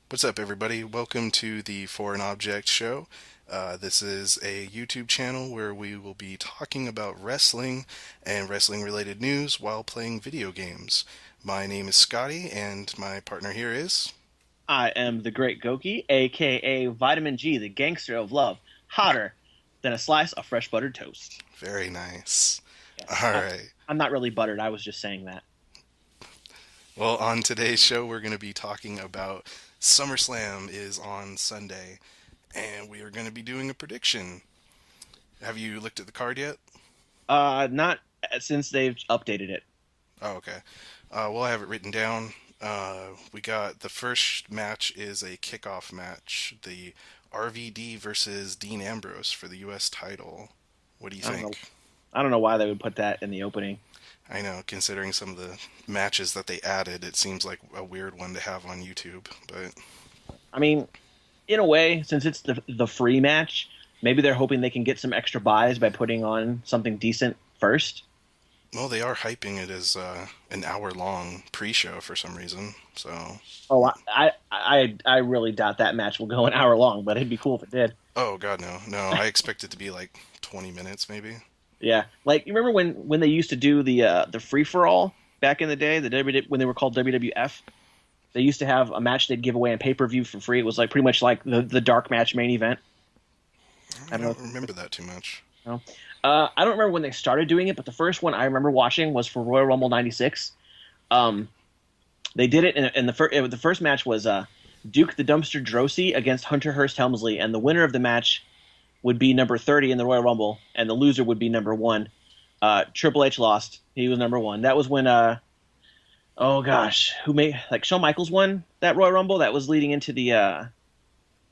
What's up, everybody? Welcome to the Foreign Object Show. This is a YouTube channel where we will be talking about wrestling and wrestling related news while playing video games. My name is Scotty, and my partner here is. I am the Great Goki, aka Vitamin G, the gangster of love, hotter than a slice of fresh buttered toast. Very nice. Yes, All right. I'm not really buttered. I was just saying that. Well, on today's show, we're going to be talking about Summerslam is on Sunday, and we are going to be doing a prediction. Have you looked at the card yet? Not since they've updated it. Oh, okay. Well, I have it written down. We got the first match is a kickoff match, the RVD versus Dean Ambrose for the U.S. title. What do you I don't know. think? I don't know why they would put that in the opening. I know, considering some of the matches that they added, it seems like a weird one to have on YouTube. But I mean, in a way, since it's the free match, maybe they're hoping they can get some extra buys by putting on something decent first. well, they are hyping it as an hour-long pre-show for some reason. So, Oh, I really doubt that match will go an hour long, but it'd be cool if it did. oh God, no, no, I expect it to be like 20 minutes maybe. Yeah, like you remember when they used to do the free for all back in the day, when they were called WWF. They used to have a match they'd give away on pay per view for free. It was like pretty much like the dark match main event. I I don't know. don't remember that too much. You know. I don't remember when they started doing it, but the first one I remember watching was for Royal Rumble '96. Um, they did it in the first match was Duke the Dumpster Drosy against Hunter Hearst Helmsley, and the winner of the match would be number 30 in the Royal Rumble, and the loser would be number one. Triple H lost. He was number one. That was when oh gosh, who made like Shawn Michaels won that Royal Rumble? That was leading into the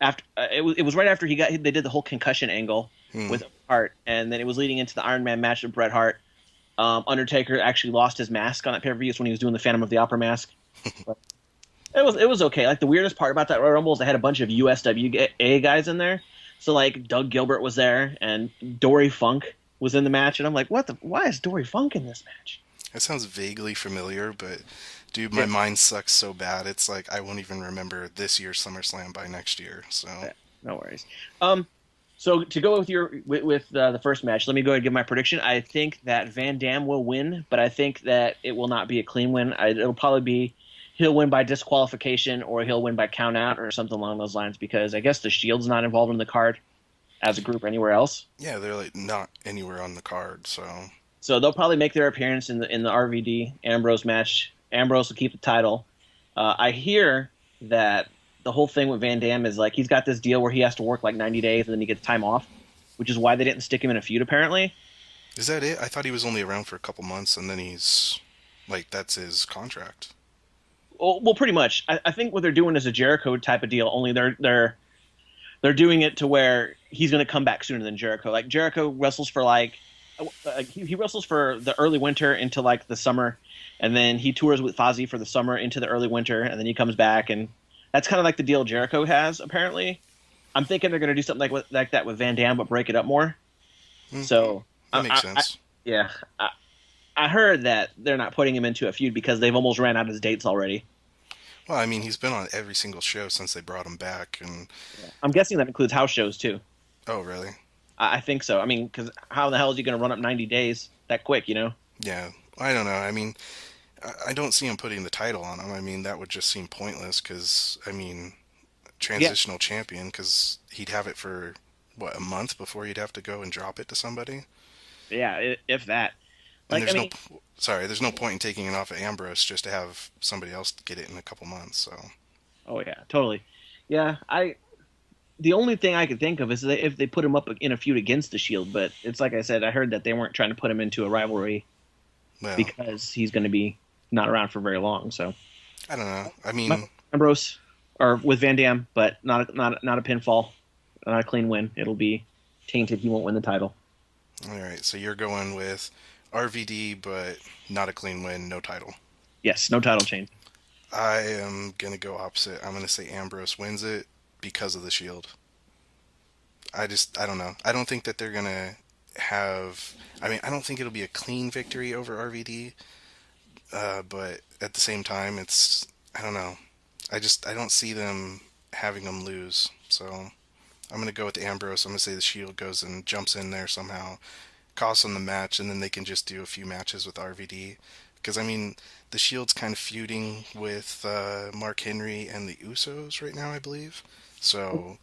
after it was right after they did the whole concussion angle Hmm. with Hart, and then it was leading into the Iron Man match with Bret Hart. Undertaker actually lost his mask on that pay per view when he was doing the Phantom of the Opera mask. But it was okay. Like the weirdest part about that Royal Rumble is they had a bunch of USWA guys in there. So like Doug Gilbert was there and Dory Funk was in the match, and I'm like, what the? Why is Dory Funk in this match? That sounds vaguely familiar, but dude, my Yeah, mind sucks so bad. It's like I won't even remember this year's SummerSlam by next year. So, yeah, no worries. So to go with the first match, let me go ahead and give my prediction. I think that Van Dam will win, but I think that it will not be a clean win. It'll probably be he'll win by disqualification or he'll win by count out or something along those lines because I guess the Shield's not involved in the card as a group anywhere else. yeah, they're like not anywhere on the card. So, So they'll probably make their appearance in the RVD Ambrose match. Ambrose will keep the title. I hear that the whole thing with Van Dam is like he's got this deal where he has to work like 90 days and then he gets time off, which is why they didn't stick him in a feud apparently. is that it? I thought he was only around for a couple months and then he's like that's his contract. Well, pretty much. I think what they're doing is a Jericho type of deal. Only they're doing it to where he's going to come back sooner than Jericho. Like Jericho wrestles for he wrestles for the early winter into like the summer, and then he tours with Fozzy for the summer into the early winter, and then he comes back, and that's kind of like the deal Jericho has apparently. I'm thinking they're going to do something like that with Van Dam, but break it up more. Hmm, So, that I, makes I, I, sense. yeah, I heard that they're not putting him into a feud because they've almost ran out of his dates already. Well, I mean, he's been on every single show since they brought him back, and Yeah. I'm guessing that includes house shows too. oh, really? I think so. I mean, because how the hell is he going to run up 90 days that quick? You know? Yeah, I don't know. I mean, I don't see him putting the title on him. I mean, that would just seem pointless because I mean, Yeah, transitional champion because he'd have it for what a month before he'd have to go and drop it to somebody. yeah. If that, And like, I there's no mean, sorry, there's no point in taking it off of Ambrose just to have somebody else get it in a couple months. So oh yeah, totally. Yeah, the only thing I could think of is that if they put him up in a feud against the Shield, but it's like I said, I heard that they weren't trying to put him into a rivalry well, because he's going to be not around for very long. So I don't know. I Michael mean, Ambrose or with Van Dam, but not a pinfall, not a clean win. It'll be tainted. He won't win the title. all right. So you're going with RVD, but not a clean win, no title. Yes, no title change. I am gonna go opposite. I'm gonna say Ambrose wins it because of the Shield. I don't know. I don't think that they're gonna have. I mean, I don't think it'll be a clean victory over RVD. But at the same time, it's I don't know. I don't see them having them lose. So I'm gonna go with Ambrose. I'm gonna say the Shield goes and jumps in there somehow, costs them the match, and then they can just do a few matches with RVD. Because I mean, the Shield's kind of feuding with Mark Henry and the Usos right now, I believe. So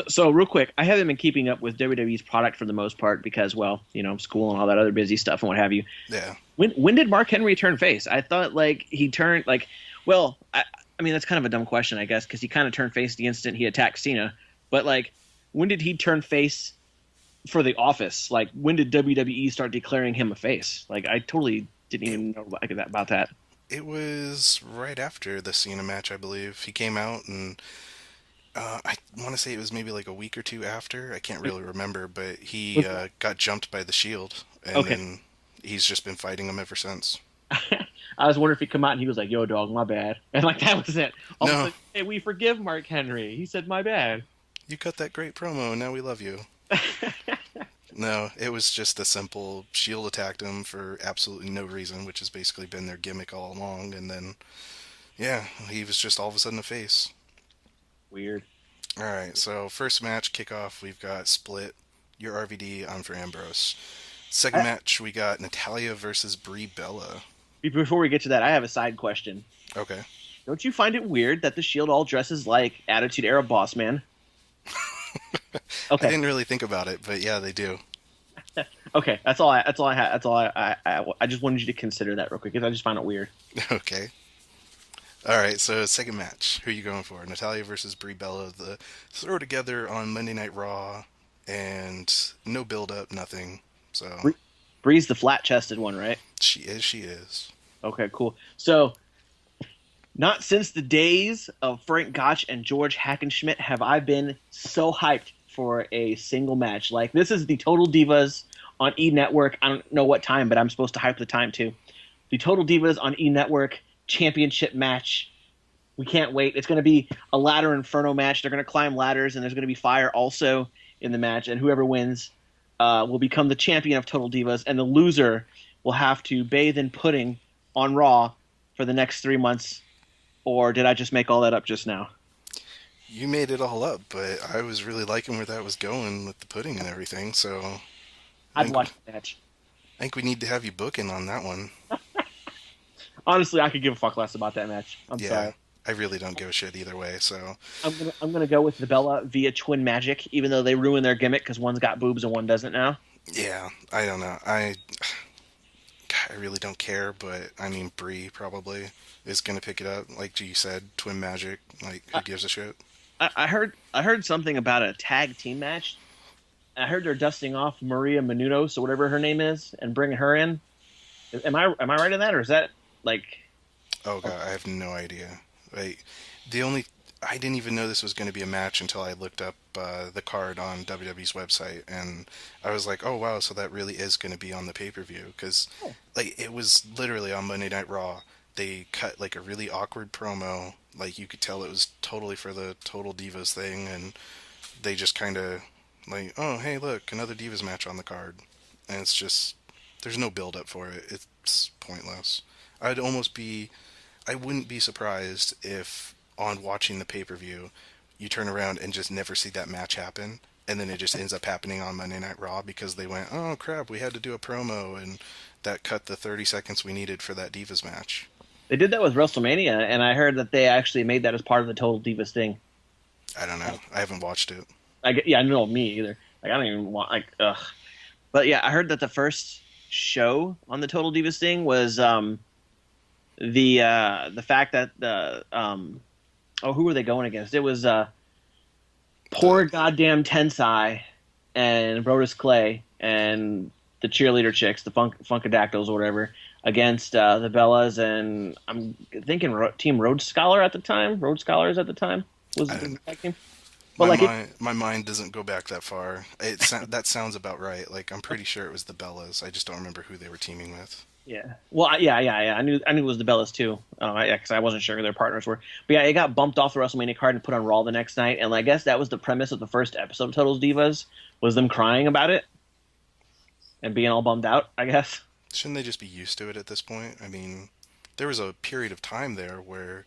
So real quick, I haven't been keeping up with WWE's product for the most part because, well, school and all that other busy stuff and what have you. yeah, When did Mark Henry turn face? I thought like he turned like, well, I mean that's kind of a dumb question, I guess, because he kind of turned face the instant he attacked Cena. But like, when did he turn face for The Office? Like, when did WWE start declaring him a face? Like, I totally didn't it even know about that. it was right after the Cena match, I believe. He came out and I want to say it was maybe like a week or two after. I can't really remember, but he got jumped by the Shield, and Okay. then he's just been fighting them ever since. I was wondering if he'd come out and he was like, "Yo, dog, my bad," and like that was it. All of a No, sudden, hey, we forgive Mark Henry. He said, "My bad." you cut that great promo, and now we love you. No, it was just a simple Shield attacked him for absolutely no reason, which has basically been their gimmick all along. And then, yeah, he was just all of a sudden a face. Weird. All right, so first match kickoff, we've got Split. Your RVD, I'm for Ambrose. Second I, match, we got Natalia versus Brie Bella. Before we get to that, I have a side question. Okay. Don't you find it weird that the Shield all dresses like Attitude Era Boss Man? I Okay, didn't really think about it, but yeah, they do. okay, that's all. That's all I had. That's all I just wanted you to consider that real quick because I just find it weird. Okay. All right, so second match. Who are you going for? Natalia versus Brie Bella. The throw together on Monday Night Raw, and no build up, nothing. So Bree- Bree's the flat chested one, right? she is. She is. Okay, cool. So, not since the days of Frank Gotch and George Hackenschmidt have I been so hyped for a single match. Like, this is the Total Divas on E Network. I don't know what time, but I'm supposed to hype the time too. The Total Divas on E Network championship match. We can't wait. It's going to be a ladder inferno match. They're going to climb ladders, and there's going to be fire also in the match. And whoever wins will become the champion of Total Divas, and the loser will have to bathe in pudding on Raw for the next 3 months. Or did I just make all that up just now? You made it all up, but I was really liking where that was going with the pudding and everything. So I I'd think watch the match. I think we need to have you booking on that one. Honestly, I could give a fuck less about that match. I'm Yeah, sorry. I really don't give a shit either way. So I'm gonna go with the Bella via Twin Magic, even though they ruined their gimmick because one's got boobs and one doesn't now. yeah, I don't know. I really don't care, but I mean, Brie probably is gonna pick it up. Like you said, Twin Magic. Like, who gives a shit? I heard something about a tag team match. I heard they're dusting off Maria Menounos or whatever her name is and bringing her in. Am I right in that, or is that like? Oh god, I have no idea. Like, the only I didn't even know this was going to be a match until I looked up the card on WWE's website, and I was like, oh wow, so that really is going to be on the pay-per-view because, Oh, like, it was literally on Monday Night Raw. They cut like a really awkward promo, like you could tell it was totally for the Total Divas thing, and they just kind of like, oh hey, look, another Divas match on the card, and it's just there's no build up for it. It's pointless. I'd almost be I wouldn't be surprised if on watching the pay per view, you turn around and just never see that match happen, and then it just ends up happening on Monday Night Raw because they went, oh crap, we had to do a promo, and that cut the 30 seconds we needed for that Divas match. they did that with WrestleMania, and I heard that they actually made that as part of the Total Divas thing. I don't know. I haven't watched it. Yeah, I know me either. Like I don't even want like ugh. But yeah, I heard that the first show on the Total Divas thing was the fact that the who were they going against? It was poor The goddamn Tensai and Brodus Clay and the cheerleader chicks, the Funkadactyls or whatever, against the Bellas and I'm thinking Team Rhodes Scholar at the time. Rhodes Scholars at the time was I the don't, tag team. But my like it, mind doesn't go back that far. That sounds about right. Like I'm pretty sure it was the Bellas. I just don't remember who they were teaming with. yeah. Well, yeah. I knew it was the Bellas too. Because I wasn't sure who their partners were. But yeah, it got bumped off the WrestleMania card and put on Raw the next night. And I guess that was the premise of the first episode of Total Divas was them crying about it and being all bummed out. I guess. Shouldn't they just be used to it at this point? I mean, there was a period of time there where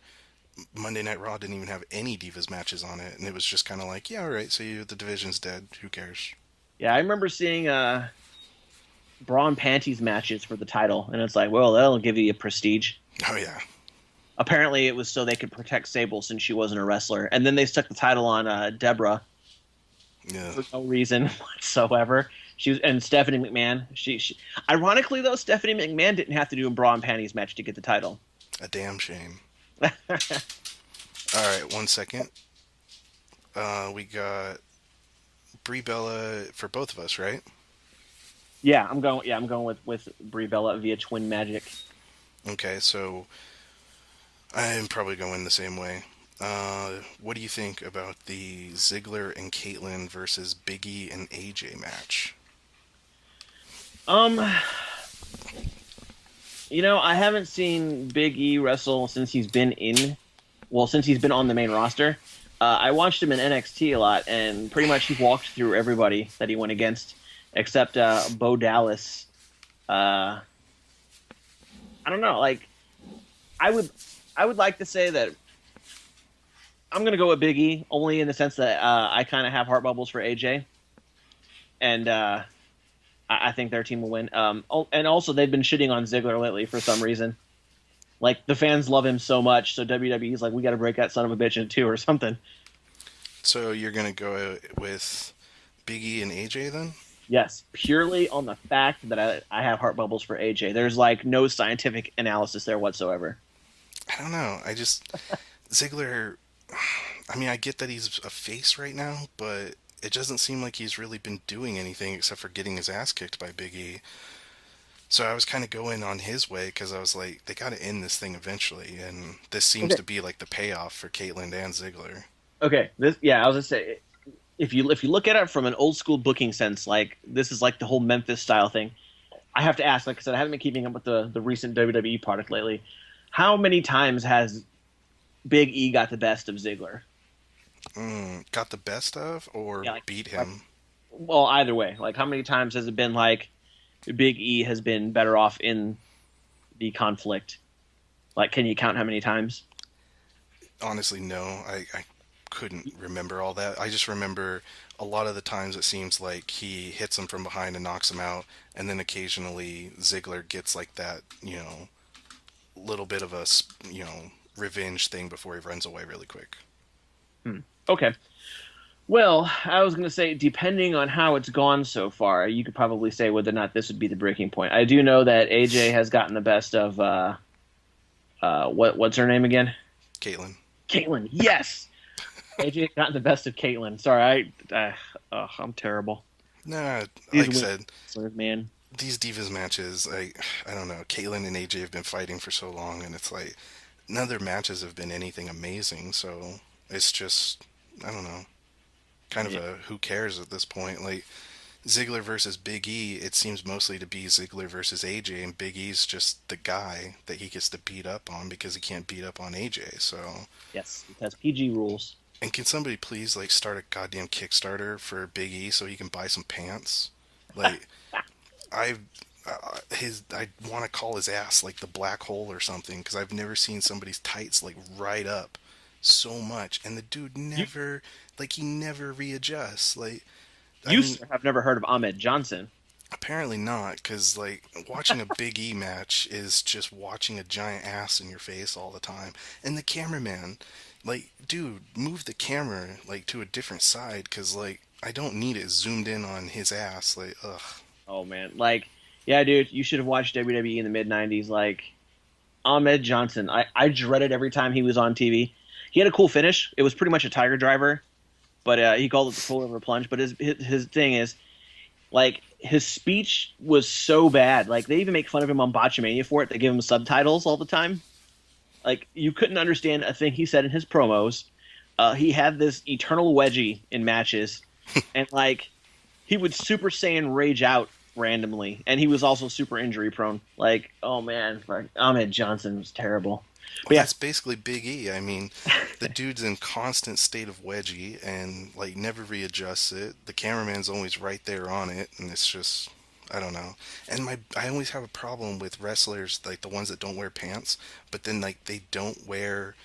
Monday Night Raw didn't even have any Divas matches on it, and it was just kind of like, yeah, all right, so the division's dead. Who cares? Yeah, I remember seeing bra and panties matches for the title, and it's like, well, that'll give you a prestige. Oh yeah, Apparently, it was so they could protect Sable since she wasn't a wrestler, and then they stuck the title on Deborah yeah. for no reason whatsoever. She was, and Stephanie McMahon. Ironically though, Stephanie McMahon didn't have to do a bra and panties match to get the title. A damn shame. All right, 1 second. We got Brie Bella for both of us, right? Yeah, I'm going. Yeah, I'm going with Brie Bella via Twin Magic. Okay, so I'm probably going the same way. What do you think about the Ziggler and Caitlyn versus Biggie and AJ match? Um, I haven't seen Big E wrestle since he's been since he's been on the main roster. I watched him in NXT a lot, and pretty much he walked through everybody that he went against, except Bo Dallas. I don't know. Like, I would, I would like to say that I'm gonna go with Big E only in the sense that I kind of have heart bubbles for AJ, and I think their team will win. And also they've been shitting on Ziggler lately for some reason. Like the fans love him so much, so WWE's like, we got to break that son of a bitch in two or something. So you're gonna go with Big E and AJ then? Yes, purely on the fact that I have heart bubbles for AJ. There's like no scientific analysis there whatsoever. I don't know. I just Ziggler. I mean, I get that he's a face right now, but it doesn't seem like he's really been doing anything except for getting his ass kicked by Big E. So I was kind of going on his way because I was like, they got to end this thing eventually, and this seems Okay. to be like the payoff for Caitlyn and Ziggler. Okay. I was gonna say if you look at it from an old school booking sense, like this is like the whole Memphis style thing. I have to ask, like I said, I haven't been keeping up with the recent WWE product lately. How many times has Big E got the best of Ziggler? Got the best of or Yeah, beat like him? well, either way. Like how many times has it been like Big E has been better off in the conflict? Like, can you count how many times? Honestly, no. I couldn't remember all that. I just remember a lot of the times it seems like he hits him from behind and knocks him out, and then occasionally Ziggler gets like that, little bit of a, revenge thing before he runs away really quick. Hmm. Okay. Well, I was going to say, depending on how it's gone so far, you could probably say whether or not this would be the breaking point. I do know that AJ has gotten the best of what's her name again? Caitlyn. Caitlyn. Yes, AJ has gotten the best of Caitlyn. Sorry, I'm terrible. Nah, These like I said, wrestlers, man. these Divas matches, I don't know. Caitlyn and AJ have been fighting for so long, and it's like none of their matches have been anything amazing. So it's just, I don't know, kind of Yeah. a who cares at this point. Like Ziggler versus Big E, it seems mostly to be Ziggler versus AJ, and Big E's just the guy that he gets to beat up on because he can't beat up on AJ. So, Yes, it has PG rules. and can somebody please like start a goddamn Kickstarter for Big E so he can buy some pants? Like I I want to call his ass like the black hole or something because I've never seen somebody's tights like right up so much, and the dude You, never he never readjusts. Like I you mean, sir, have never heard of Ahmed Johnson. apparently not, because like watching a Big E match is just watching a giant ass in your face all the time, and the cameraman, like, dude, move the camera like to a different side, because like I don't need it zoomed in on his ass. Like, ugh. Oh man, like, yeah, dude, you should have watched WWE in the mid '90s. Like Ahmed Johnson, I dreaded every time he was on TV. He had a cool finish. It was pretty much a Tiger Driver, but he called it the pull over plunge. But his thing is like his speech was so bad. Like they even make fun of him on Botchamania for it. They give him subtitles all the time. Like you couldn't understand a thing he said in his promos. He had this eternal wedgie in matches, and like he would Super Saiyan rage out randomly, and he was also super injury prone. Like, oh man, like Ahmed Johnson was terrible. Well, But yeah, that's basically Big E. I mean, the dude's in constant state of wedgie and like never readjusts it. The cameraman's always right there on it, and it's just I don't know. And I always have a problem with wrestlers like the ones that don't wear pants, but then like they don't wear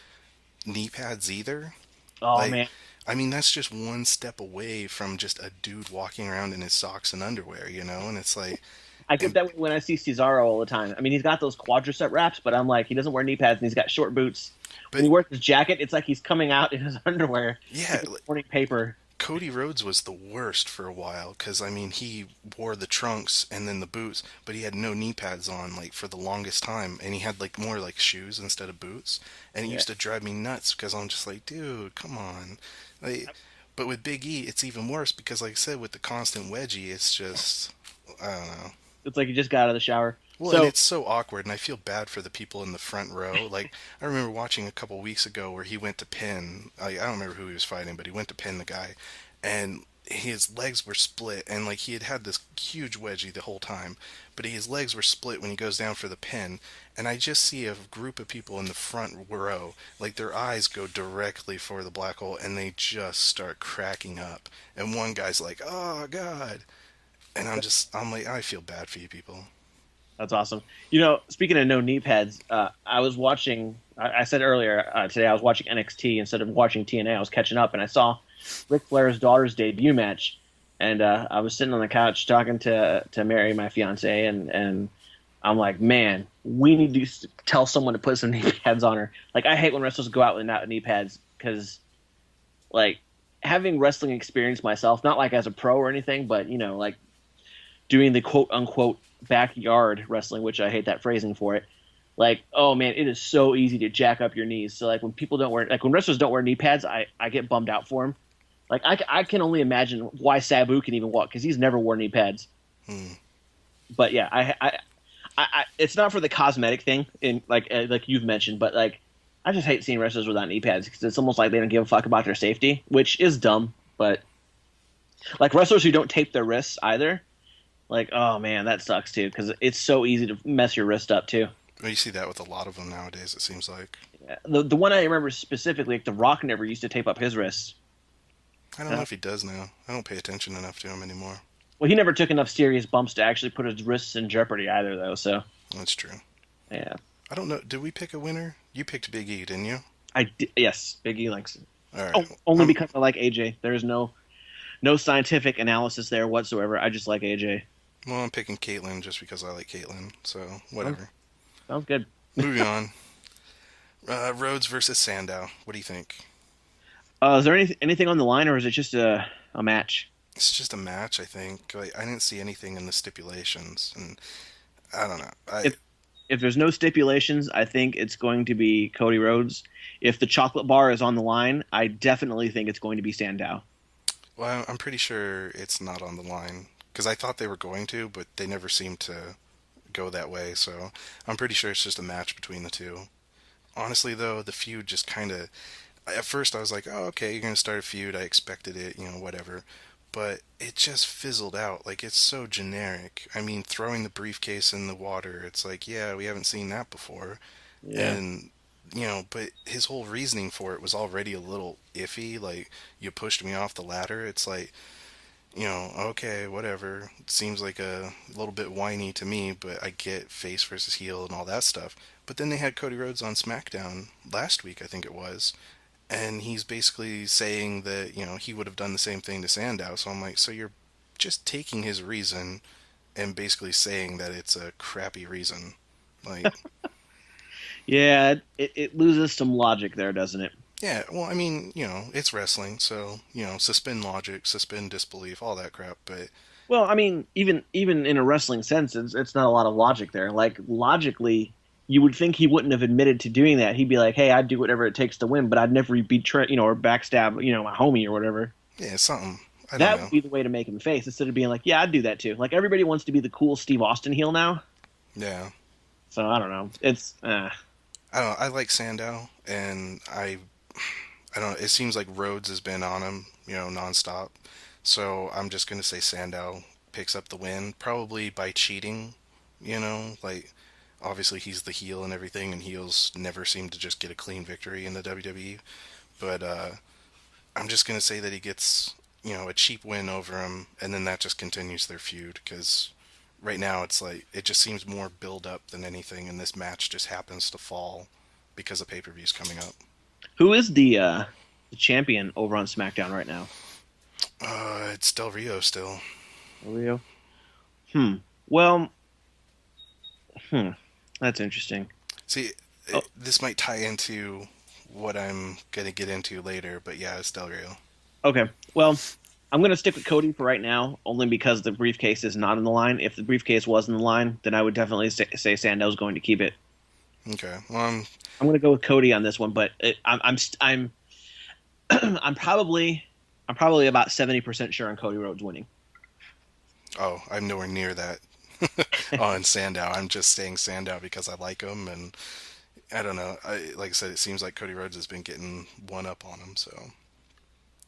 knee pads either. Oh Like, man, I mean, that's just one step away from just a dude walking around in his socks and underwear, you know? And it's like, I get and that when I see Cesaro all the time. I mean, he's got those quadricep wraps, but I'm like, he doesn't wear knee pads and he's got short boots. When but he wears his jacket, it's like he's coming out in his underwear, yeah, like he's morning paper. Cody Rhodes was the worst for a while because I mean he wore the trunks and then the boots, but he had no knee pads on like for the longest time, and he had like more like shoes instead of boots, and it Yeah. used to drive me nuts because I'm just like, dude, come on, like. But with Big E, it's even worse because, like I said, with the constant wedgie, it's just I don't know. It's like he just got out of the shower. Well, and So it's so awkward, and I feel bad for the people in the front row. Like, I remember watching a couple weeks ago where he went to pin. I don't remember who he was fighting, but he went to pin the guy, and his legs were split, and like he had had this huge wedgie the whole time, but his legs were split when he goes down for the pin, and I just see a group of people in the front row, like their eyes go directly for the black hole, and they just start cracking up, and one guy's like, "Oh God," and I'm like, I feel bad for you people. that's awesome. You know, speaking of no knee pads, I was watching. I said earlier today I was watching NXT instead of watching TNA. I was catching up, and I saw Ric Flair's daughter's debut match, and I was sitting on the couch talking to Mary, my fiance, and I'm like, man, we need to tell someone to put some knee pads on her. Like, I hate when wrestlers go out without knee pads because, like, having wrestling experience myself, not like as a pro or anything, but you know, like doing the quote unquote backyard wrestling, which I hate that phrasing for it. Like, oh man, it is so easy to jack up your knees. So like when people don't wear, like when wrestlers don't wear knee pads, I get bummed out for them. Like I can only imagine why Sabu can even walk because he's never worn knee pads. Hmm. But yeah, it's not for the cosmetic thing in like you've mentioned, but like I just hate seeing wrestlers without knee pads because it's almost like they don't give a fuck about their safety, which is dumb. But like wrestlers who don't tape their wrists either, like oh man, that sucks too because it's so easy to mess your wrist up too. Well, you see that with a lot of them nowadays, it seems like. Yeah. The one I remember specifically, like The Rock never used to tape up his wrists. I don't know if he does now. I don't pay attention enough to him anymore. Well, he never took enough serious bumps to actually put his wrists in jeopardy either, though. So That's true. yeah, I don't know. Did we pick a winner? You picked Big E, didn't you? yes, Big E likes it. All Oh, right. only I'm, because I like AJ. There is no scientific analysis there whatsoever. I just like AJ. well, I'm picking Caitlyn just because I like Caitlyn. So, Oh, whatever. sounds good. Moving on. Rhodes versus Sandow. What do you think? Is there anything on the line, or is it just a match? It's just a match, I think. Like, I didn't see anything in the stipulations, and I don't know. If if there's no stipulations, I think it's going to be Cody Rhodes. If the chocolate bar is on the line, I definitely think it's going to be Sandow. Well, I'm pretty sure it's not on the line because I thought they were going to, but they never seemed to go that way. So I'm pretty sure it's just a match between the two. Honestly, though, the feud just kind of. At first, I was like, "Oh, okay, you're gonna start a feud." I expected it, whatever. But it just fizzled out. Like it's so generic. I mean, throwing the briefcase in the water. It's like, yeah, we haven't seen that before. Yeah. And but his whole reasoning for it was already a little iffy. Like you pushed me off the ladder. It's like, okay, whatever. It seems like a little bit whiny to me, but I get face versus heel and all that stuff. But then they had Cody Rhodes on SmackDown last week, I think it was, and he's basically saying that, he would have done the same thing to Sandow. So I'm like, so you're just taking his reason and basically saying that it's a crappy reason. Like, Yeah, it loses some logic there, doesn't it? yeah, well, I mean, it's wrestling, so, suspend logic, suspend disbelief, all that crap, but Well, I mean, even in a wrestling sense, it's not a lot of logic there. Like logically, you would think he wouldn't have admitted to doing that. He'd be like, "Hey, I'd do whatever it takes to win, but I'd never betray, or backstab, my homie or whatever." yeah, it's something. I don't That know. would be the way to make him face instead of being like, "Yeah, I'd do that too." Like everybody wants to be the cool Steve Austin heel now, Yeah. so I don't know. It's I don't know. I like Sandow, and I don't know. It seems like Rhodes has been on him, nonstop. So I'm just gonna say Sandow picks up the win, probably by cheating. Like obviously he's the heel and everything, and heels never seem to just get a clean victory in the WWE. But I'm just gonna say that he gets a cheap win over him, and then that just continues their feud because right now it's like it just seems more build up than anything, and this match just happens to fall because of pay-per-views coming up. Who is the champion over on SmackDown right now? It's Del Rio still. Rio. Hmm. Well, hmm. That's interesting. See, Oh, this might tie into what I'm gonna get into later, but yeah, it's Del Rio. okay. Well, I'm gonna stick with Cody for right now, only because the briefcase is not in the line. If the briefcase was in the line, then I would definitely say Sandel's going to keep it. Okay, well, I'm gonna go with Cody on this one, but I'm I'm probably about 70% sure on Cody Rhodes winning. oh, I'm nowhere near that. On Sandow, I'm just saying Sandow because I like him, and I don't know. Like I said, it seems like Cody Rhodes has been getting one up on him, so it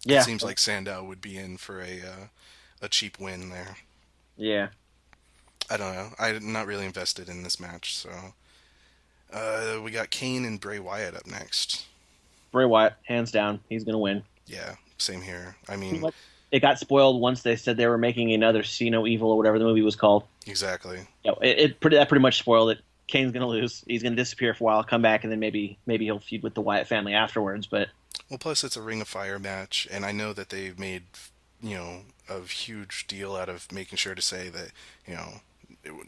Yeah, seems like Sandow would be in for a cheap win there. yeah. I don't know. I'm not really invested in this match, so we got Kane and Bray Wyatt up next. Bray Wyatt, hands down, he's gonna win. Yeah, same here. I Pretty mean, much. It got spoiled once they said they were making another See No Evil or whatever the movie was called. exactly. That pretty much spoiled it. Kane's gonna lose. He's gonna disappear for a while, come back, and then maybe he'll feud with the Wyatt family afterwards. But Well, plus it's a Ring of Fire match, and I know that they've made, a huge deal out of making sure to say that,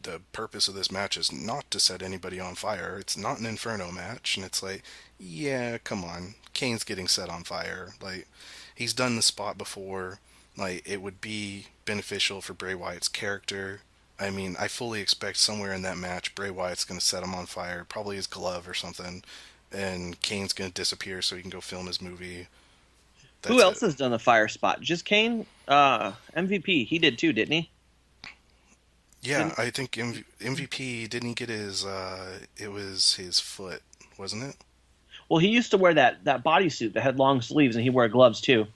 the purpose of this match is not to set anybody on fire. It's not an Inferno match, and it's like, yeah, come on. Kane's getting set on fire. Like, he's done the spot before. Like, it would be beneficial for Bray Wyatt's character. I mean, I fully expect somewhere in that match, Bray Wyatt's going to set him on fire, probably his glove or something, and Kane's going to disappear so he can go film his movie. who That's it. else has done the fire spot? Just Kane? MVP. He did too, didn't he? Yeah, Didn't, I think MVP didn't he get his? It was his foot, wasn't it? well, he used to wear that bodysuit that had long sleeves, and he wore gloves too.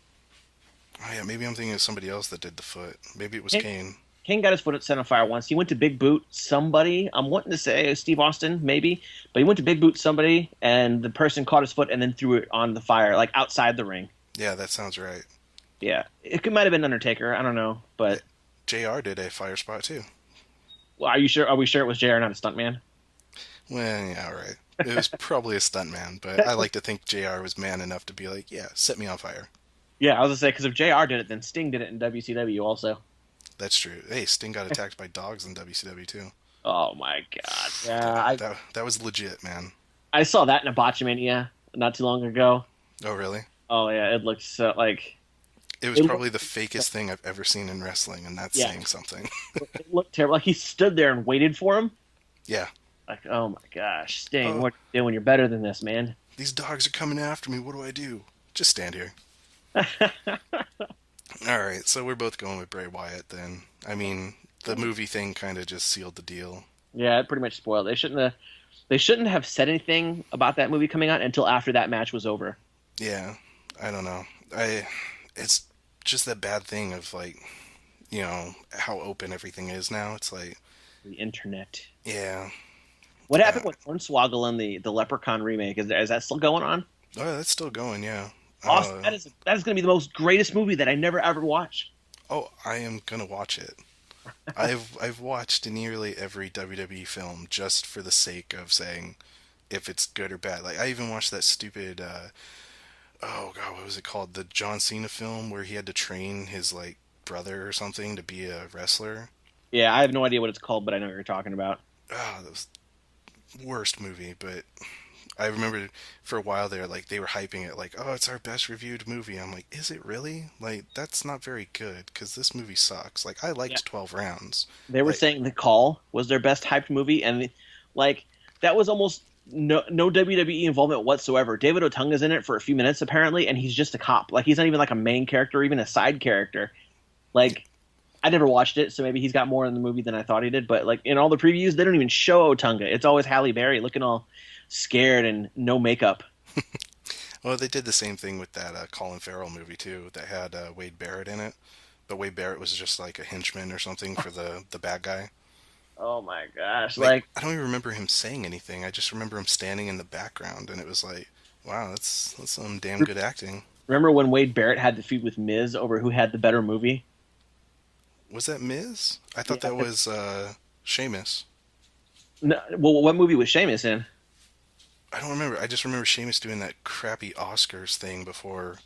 Oh yeah, maybe I'm thinking of somebody else that did the foot. Maybe it was Kane, Kane. Kane got his foot set on fire once. He went to Big Boot somebody. I'm wanting to say Steve Austin, maybe, but he went to Big Boot somebody, and the person caught his foot and then threw it on the fire, like outside the ring. Yeah, that sounds right. Yeah, might have been Undertaker. I don't know, Yeah, but JR did a fire spot too. well, are you sure? Are we sure it was JR, not a stuntman? Well, yeah, all right. It was probably a stuntman, but I like to think JR was man enough to be like, yeah, set me on fire. Yeah, I was gonna say because if JR did it, then Sting did it in WCW also. That's true. Hey, Sting got attacked by dogs in WCW too. Oh my god! Yeah, That that was legit, man. I saw that in a Botchamania not too long ago. Oh, really? Oh yeah, it looked so like It was it probably looked, the fakest thing I've ever seen in wrestling, and that's yeah, saying something. it looked terrible. Like he stood there and waited for him. Yeah. Like, oh my gosh, Sting, Oh, what you doing? You're better than this, man. these dogs are coming after me. What do I do? Just stand here. All right, so we're both going with Bray Wyatt then. I mean, the movie thing kind of just sealed the deal. Yeah, it pretty much spoiled. They shouldn't have said anything about that movie coming out until after that match was over. Yeah, I don't know. It's just that bad thing of like, how open everything is now. It's like, The internet. yeah, What uh, happened with Hornswoggle in the Leprechaun remake? Is that still going on? oh, that's still going. Yeah. Awesome. That is going to be the most greatest movie that I never ever watched. Oh, I am gonna watch it. I've watched nearly every WWE film just for the sake of saying if it's good or bad. Like I even watched that stupid oh god, what was it called? The John Cena film where he had to train his like brother or something to be a wrestler. Yeah, I have no idea what it's called, but I know what you're talking about. Ah, that was the worst movie, but I remember for a while there, like they were hyping it, like, "Oh, it's our best reviewed movie." I'm like, "Is it really? Like, that's not very good because this movie sucks." Like, I Yeah. liked 12 Rounds. They were Like, saying The Call was their best hyped movie, and like that was almost no WWE involvement whatsoever. David Otunga's in it for a few minutes apparently, and he's just a cop. Like he's not even like a main character, or even a side character. Like I never watched it, so maybe he's got more in the movie than I thought he did. But like in all the previews, they don't even show Otunga. It's always Halle Berry looking all scared and no makeup. well, they did the same thing with that Colin Farrell movie too, that had Wade Barrett in it. But Wade Barrett was just like a henchman or something for the bad guy. Oh my gosh! Like, Like I don't even remember him saying anything. I just remember him standing in the background, and it was like, wow, that's some damn good acting. remember when Wade Barrett had the feud with Miz over who had the better movie? Was that Miz? I thought Yeah. that was Sheamus. No, well, what movie was Sheamus in? I don't remember. I just remember Sheamus doing that crappy Oscars thing before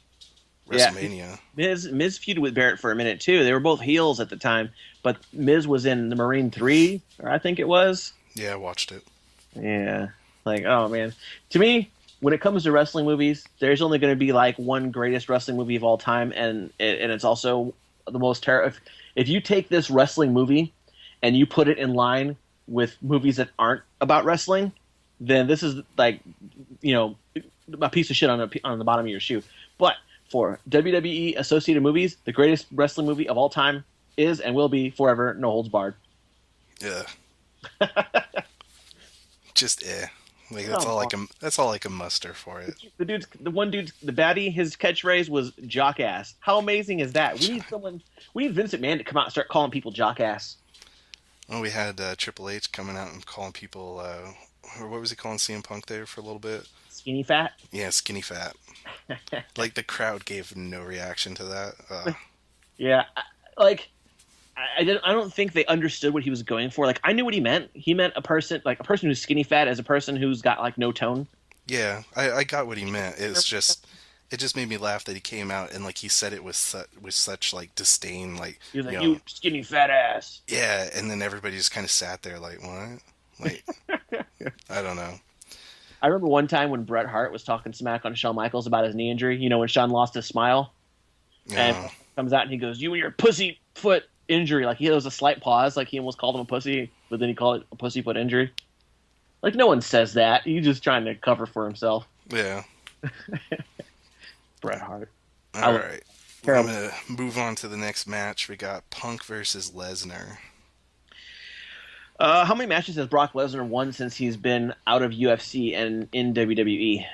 Yeah, WrestleMania. Miz feuded with Barrett for a minute too. They were both heels at the time, but Miz was in the Marine 3, or I think it was. Yeah, I watched it. Yeah. Like, oh man. To me, when it comes to wrestling movies, there's only going to be like one greatest wrestling movie of all time, and it's also the most terrible. If you take this wrestling movie and you put it in line with movies that aren't about wrestling, then this is like, you know, a piece of shit on the bottom of your shoe. But for WWE associated movies, the greatest wrestling movie of all time is and will be forever No Holds Barred. Yeah, just like that's Come all I on. can. That's all I can muster for it. The one dude, the baddie, his catchphrase was "jockass." How amazing is that? We need Vince McMahon to come out and start calling people jockass. Well, we had Triple H coming out and calling people. Or what was he calling CM Punk there for a little bit? Skinny fat. Yeah, skinny fat. Like the crowd gave no reaction to that. Yeah, like I don't think they understood what he was going for. Like I knew what he meant. He meant a person who's skinny fat as a person who's got like no tone. Yeah, I got what he meant. It just made me laugh that he came out and like he said it with such like disdain, like He was you like, know, "You skinny fat ass." yeah, and then everybody just kind of sat there like what, like I don't know. I remember one time when Bret Hart was talking smack on Shawn Michaels about his knee injury. You know, when Shawn lost his smile, and Yeah, comes out and he goes, "You and your pussy foot injury." Like there was a slight pause, like he almost called him a pussy, but then he called it a pussy foot injury. Like no one says that. He's just trying to cover for himself. yeah. Bret Hart. All right, I'm Terrible. gonna move on to the next match. We got Punk versus Lesnar. How many matches has Brock Lesnar won since he's been out of UFC and in WWE?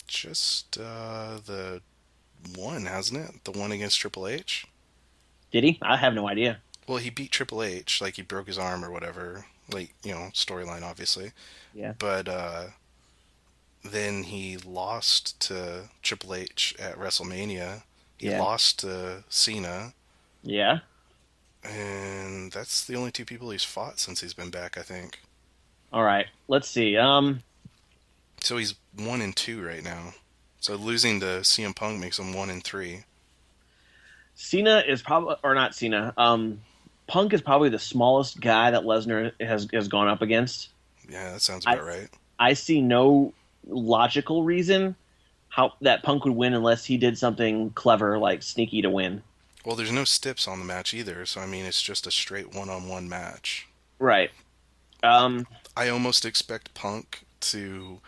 Just the one, hasn't it? The one against Triple H. Did he? I have no idea. Well, he beat Triple H, like he broke his arm or whatever. Like, storyline obviously. Yeah. But then he lost to Triple H at WrestleMania. He Yeah. lost to Cena, Yeah. and that's the only two people he's fought since he's been back, I think. All right. Let's see. So he's 1-2 right now. So losing to CM Punk makes him 1-3. Cena is probably, or not Cena. Punk is probably the smallest guy that Lesnar has gone up against. Yeah, that sounds I about right. I see no logical reason how that Punk would win unless he did something clever like sneaky to win. Well, there's no steps on the match either, so I mean it's just a straight one-on-one match. Right. Um. I almost expect Punk to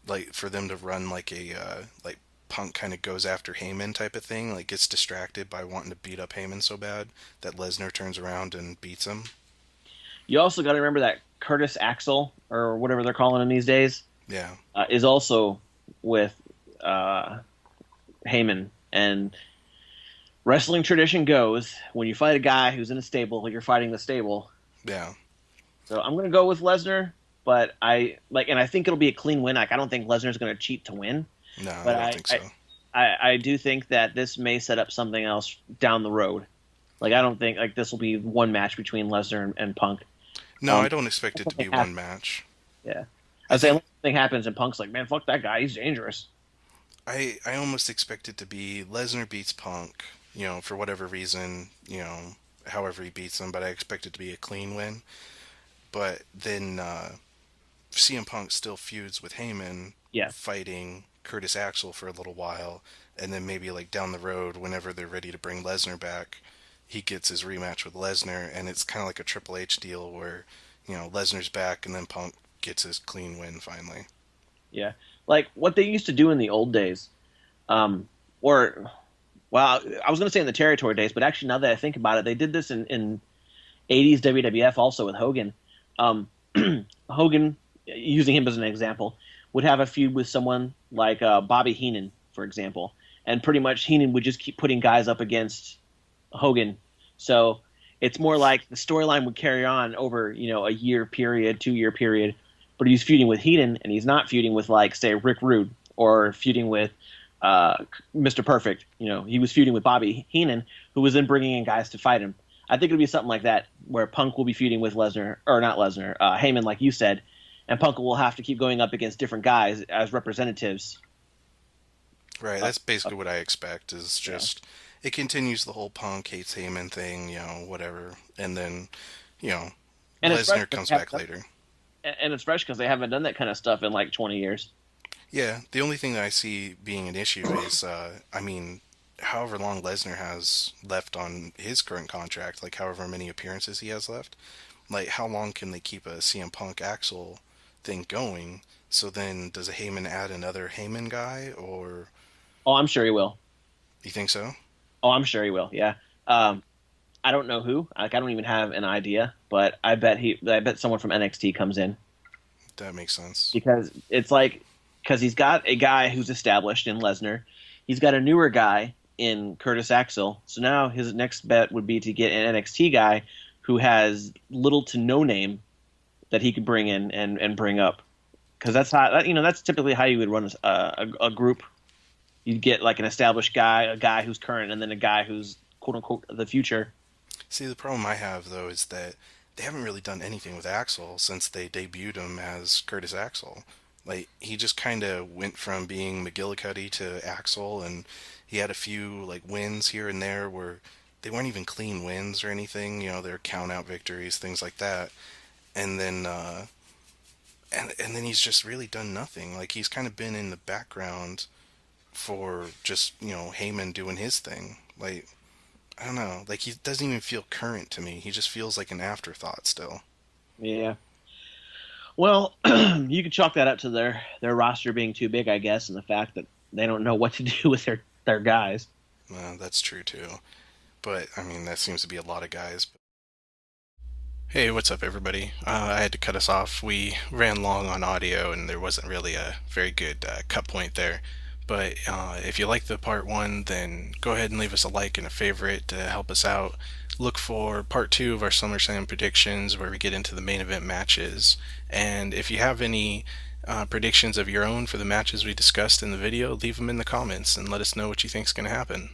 like for them to run like a like Punk kind of goes after Heyman type of thing, like gets distracted by wanting to beat up Heyman so bad that Lesnar turns around and beats him. You also got to remember that Curtis Axel or whatever they're calling him these days Yeah. is also with Heyman. And wrestling tradition goes when you fight a guy who's in a stable, you're fighting the stable. Yeah. So I'm gonna go with Lesnar, but and I think it'll be a clean win. Like I don't think Lesnar's gonna cheat to win, No, I but don't think so. I do think that this may set up something else down the road. Like I don't think like this will be one match between Lesnar and Punk. No, Um, I don't expect it to be something one match. Yeah, I I'd say think something happens and Punk's like, man, fuck that guy, he's dangerous. I almost expect it to be Lesnar beats Punk, for whatever reason, however he beats him, but I expect it to be a clean win. But then CM Punk still feuds with Heyman, Yeah, fighting Curtis Axel for a little while, and then maybe like down the road, whenever they're ready to bring Lesnar back, he gets his rematch with Lesnar, and it's kind of like a Triple H deal where, Lesnar's back, and then Punk gets his clean win finally. yeah. Like what they used to do in the old days, or well, I was gonna say in the territory days, but actually now that I think about it, they did this in 80s WWF also with Hogan. Hogan, using him as an example, would have a feud with someone like Bobby Heenan, for example, and pretty much Heenan would just keep putting guys up against Hogan. So it's more like the storyline would carry on over, a year period, 2 year period, but he's feuding with Heenan and he's not feuding with like, say, Rick Rude or feuding with Mr. Perfect. He was feuding with Bobby Heenan, who was then bringing in guys to fight him. I think it'll be something like that, where Punk will be feuding with Lesnar, or not Lesnar, Heyman, like you said, and Punk will have to keep going up against different guys as representatives. Right, Uh, that's basically what I expect. Is yeah, just it continues the whole Punk hates Heyman thing, whatever, and then you know and it's fresh Lesnar 'cause comes they haven't back done, later. and it's fresh because they haven't done that kind of stuff in like 20 years. Yeah, the only thing that I see being an issue is, I mean, however long Lesnar has left on his current contract, like however many appearances he has left, like how long can they keep a CM Punk Axel thing going? So then, does a Heyman add another Heyman guy, or Oh, I'm sure he will. you think so? Oh, I'm sure he will. Yeah. Um, I don't know who. Like, I don't even have an idea, but I bet someone from NXT comes in That makes sense. because it's like because he's got a guy who's established in Lesnar, he's got a newer guy in Curtis Axel. So now his next bet would be to get an NXT guy who has little to no name that he could bring in and bring up because that's typically how you would run a group. You'd get like an established guy, a guy who's current, and then a guy who's quote unquote the future. See, the problem I have though is that they haven't really done anything with Axel since they debuted him as Curtis Axel. Like he just kind of went from being McGillicuddy to Axel, and he had a few like wins here and there where they weren't even clean wins or anything. They're count out victories, things like that. And then and then he's just really done nothing. Like he's kind of been in the background for just Heyman doing his thing. Like I don't know. Like he doesn't even feel current to me. He just feels like an afterthought still. Yeah. Well, you could chalk that up to their roster being too big, I guess, and the fact that they don't know what to do with their guys. That's true too. But I mean, that seems to be a lot of guys. Hey, what's up, everybody? I had to cut us off. We ran long on audio, and there wasn't really a very good cut point there. But if you like the part one, then go ahead and leave us a like and a favorite to help us out. Look for part two of our SummerSlam predictions, where we get into the main event matches. And if you have any predictions of your own for the matches we discussed in the video, leave them in the comments and let us know what you think is going to happen.